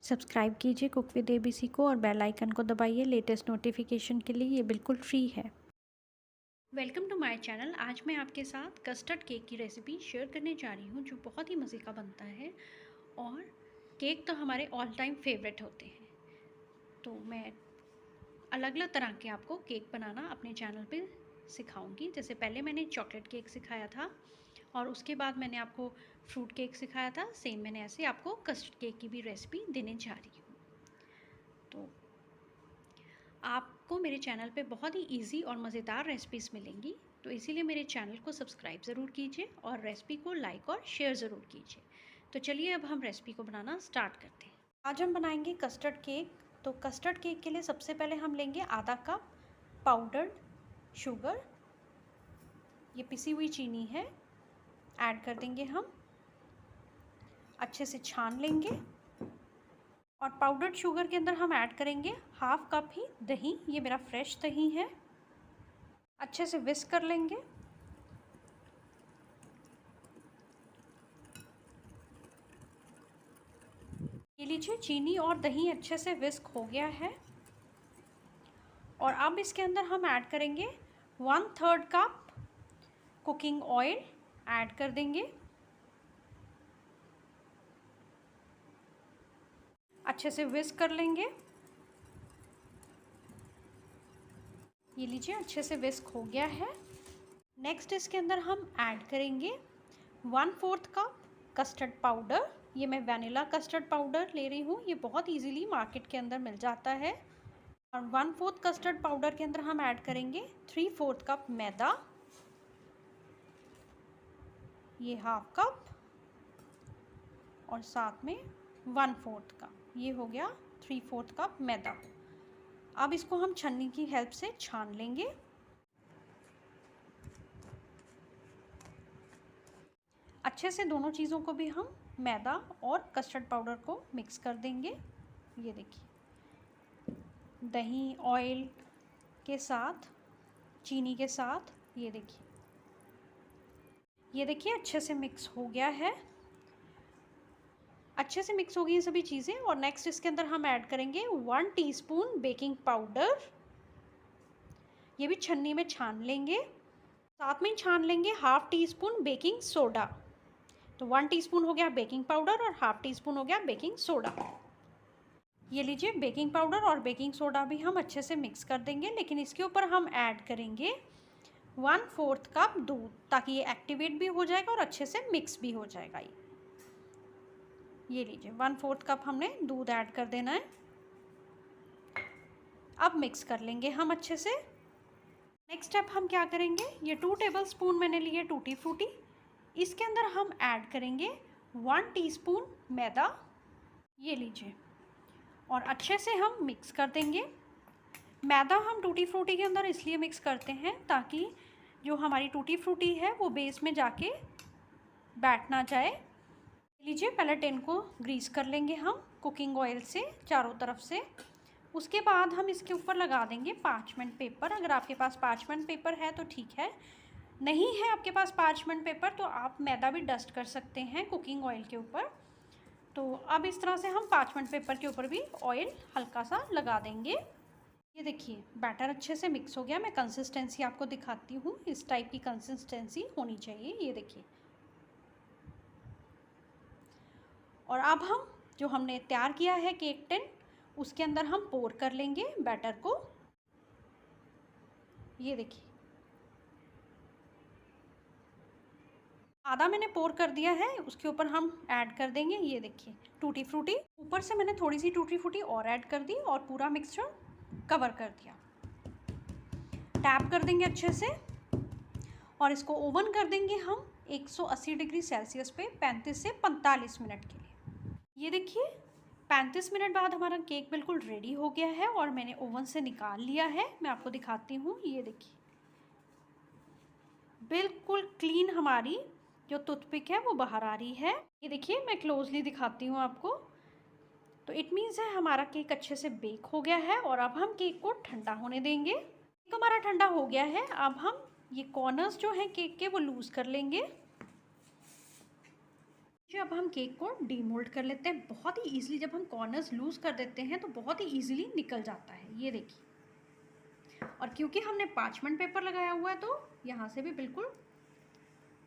Subscribe कीजिए cook with ABC को और बेल आइकन को दबाइए लेटेस्ट नोटिफिकेशन के लिए। ये बिल्कुल फ्री है। Welcome to my channel. आज मैं आपके साथ कस्टर्ड केक की रेसिपी शेयर करने जा रही हूँ जो बहुत ही मज़े का बनता है। और केक तो हमारे ऑल टाइम फेवरेट होते हैं, तो मैं अलग अलग तरह के आपको केक बनाना अपने चैनल पे सिखाऊंगी। जैसे पहले मैंने चॉकलेट केक सिखाया था और उसके बाद मैंने आपको फ्रूट केक सिखाया था। सेम मैंने ऐसे आपको कस्टर्ड केक की भी रेसिपी देने जा रही हूँ। तो आपको मेरे चैनल पे बहुत ही इजी और मज़ेदार रेसिपीज़ मिलेंगी, तो इसीलिए मेरे चैनल को सब्सक्राइब ज़रूर कीजिए और रेसिपी को लाइक और शेयर ज़रूर कीजिए। तो चलिए अब हम रेसिपी को बनाना स्टार्ट करते हैं। आज हम बनाएंगे कस्टर्ड केक। तो कस्टर्ड केक के लिए सबसे पहले हम लेंगे आधा कप पाउडर्ड शुगर। ये पिसी हुई चीनी है, ऐड कर देंगे हम। अच्छे से छान लेंगे और पाउडर्ड शुगर के अंदर हम ऐड करेंगे हाफ कप ही दही। ये मेरा फ्रेश दही है। अच्छे से विस्क कर लेंगे। ये लीजिए, चीनी और दही अच्छे से विस्क हो गया है। और अब इसके अंदर हम ऐड करेंगे 1/3 कप कुकिंग ऑयल ऐड कर देंगे। अच्छे से विस्क कर लेंगे। ये लीजिए, अच्छे से विस्क हो गया है। नेक्स्ट इसके अंदर हम ऐड करेंगे 1/4 कप कस्टर्ड पाउडर। ये मैं वैनिला कस्टर्ड पाउडर ले रही हूँ, ये बहुत इजीली मार्केट के अंदर मिल जाता है। और 1/4 कस्टर्ड पाउडर के अंदर हम ऐड करेंगे 3/4 कप मैदा। ये हाफ कप और साथ में 1/4 कप, ये हो गया 3/4 कप मैदा। अब इसको हम छन्नी की हेल्प से छान लेंगे। अच्छे से दोनों चीज़ों को भी हम मैदा और कस्टर्ड पाउडर को मिक्स कर देंगे। ये देखिए, दही ऑयल के साथ चीनी के साथ ये देखिए अच्छे से मिक्स हो गया है। अच्छे से मिक्स हो गई ये सभी चीज़ें। और नेक्स्ट इसके अंदर हम ऐड करेंगे 1 टीस्पून बेकिंग पाउडर। ये भी छन्नी में छान लेंगे। साथ में छान लेंगे half tea spoon baking soda. तो 1 टीस्पून हो गया बेकिंग पाउडर और हाफ टी स्पून हो गया बेकिंग सोडा। ये लीजिए, बेकिंग पाउडर और बेकिंग सोडा भी हम अच्छे से मिक्स कर देंगे। लेकिन इसके ऊपर हम ऐड करेंगे 1/4 कप दूध, ताकि ये एक्टिवेट भी हो जाएगा और अच्छे से मिक्स भी हो जाएगा। ये लीजिए, 1/4 कप हमने दूध ऐड कर देना है। अब मिक्स कर लेंगे हम अच्छे से। नेक्स्ट स्टेप हम क्या करेंगे, ये 2 टेबलस्पून मैंने लिए टूटी फ्रूटी। इसके अंदर हम ऐड करेंगे 1 टीस्पून मैदा। ये लीजिए, और अच्छे से हम मिक्स कर देंगे। मैदा हम टूटी फ्रूटी के अंदर इसलिए मिक्स करते हैं ताकि जो हमारी टूटी फ्रूटी है वो बेस में जाके बैठ ना जाए। लीजिए, पहले टिन को ग्रीस कर लेंगे हम कुकिंग ऑयल से चारों तरफ से। उसके बाद हम इसके ऊपर लगा देंगे पार्चमेंट पेपर। अगर आपके पास पार्चमेंट पेपर है तो ठीक है, नहीं है आपके पास पार्चमेंट पेपर तो आप मैदा भी डस्ट कर सकते हैं कुकिंग ऑयल के ऊपर। तो अब इस तरह से हम पार्चमेंट पेपर के ऊपर भी ऑयल हल्का सा लगा देंगे। ये देखिए, बैटर अच्छे से मिक्स हो गया। मैं कंसिस्टेंसी आपको दिखाती हूँ, इस टाइप की कंसिस्टेंसी होनी चाहिए। ये देखिए, और अब हम जो हमने तैयार किया है केक टिन, उसके अंदर हम पोर कर लेंगे बैटर को। ये देखिए, आधा मैंने पोर कर दिया है। उसके ऊपर हम ऐड कर देंगे, ये देखिए, टूटी फ्रूटी। ऊपर से मैंने थोड़ी सी टूटी फ्रूटी और ऐड कर दी और पूरा मिक्सचर कवर कर दिया। टैप कर देंगे अच्छे से और इसको ओवन कर देंगे हम 180 डिग्री सेल्सियस पे 35 से 45 मिनट के लिए। ये देखिए, 35 मिनट बाद हमारा केक बिल्कुल रेडी हो गया है और मैंने ओवन से निकाल लिया है। मैं आपको दिखाती हूँ। ये देखिए, बिल्कुल क्लीन हमारी जो टूथपिक है वो बाहर आ रही है। ये देखिए, मैं क्लोजली दिखाती हूँ आपको। तो इट मीन्स है हमारा केक अच्छे से बेक हो गया है। और अब हम केक को ठंडा होने देंगे। केक हमारा ठंडा हो गया है। अब हम ये कॉर्नर्स जो हैं केक के वो लूज़ कर लेंगे। अब अब हम केक को डीमोल्ड कर लेते हैं। बहुत ही ईजिली जब हम कॉर्नर्स लूज़ कर देते हैं तो बहुत ही ईजिली निकल जाता है, ये देखिए। और क्योंकि हमने पार्चमेंट पेपर लगाया हुआ है तो यहाँ से भी बिल्कुल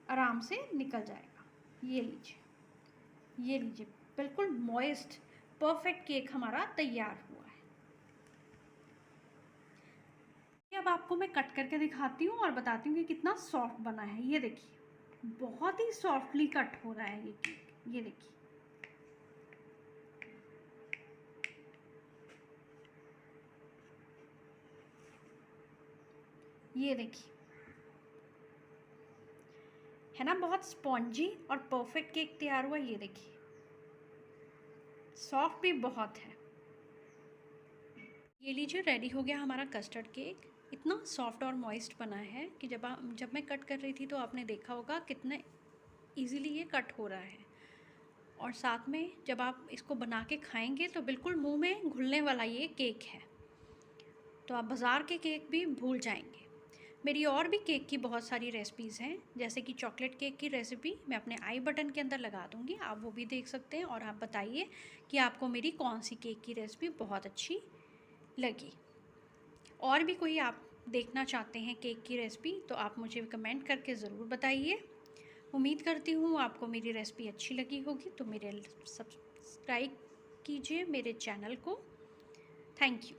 आराम से निकल जाएगा। ये लीजिए, ये लीजिए, बिल्कुल मॉइस्ट परफेक्ट केक हमारा तैयार हुआ है। अब आपको मैं कट करके दिखाती हूँ और बताती हूँ कि कितना सॉफ्ट बना है। ये देखिए, बहुत ही सॉफ्टली कट हो रहा है ये केक, ये देखिए। ये देखिए, है ना बहुत स्पॉन्जी और परफेक्ट केक तैयार हुआ। ये देखिए, सॉफ्ट भी बहुत है। ये लीजिए, रेडी हो गया हमारा कस्टर्ड केक। इतना सॉफ्ट और मॉइस्ट बना है कि जब मैं कट कर रही थी तो आपने देखा होगा कितना इजीली ये कट हो रहा है। और साथ में जब आप इसको बना के खाएंगे तो बिल्कुल मुंह में घुलने वाला ये केक है, तो आप बाज़ार के केक भी भूल जाएंगे। मेरी और भी केक की बहुत सारी रेसिपीज़ हैं, जैसे कि चॉकलेट केक की रेसिपी मैं अपने आई बटन के अंदर लगा दूँगी, आप वो भी देख सकते हैं। और आप बताइए कि आपको मेरी कौन सी केक की रेसिपी बहुत अच्छी लगी। और भी कोई आप देखना चाहते हैं केक की रेसिपी तो आप मुझे कमेंट करके ज़रूर बताइए। उम्मीद करती हूँ आपको मेरी रेसिपी अच्छी लगी होगी, तो मेरे सब्सक्राइब कीजिए मेरे चैनल को। Thank you.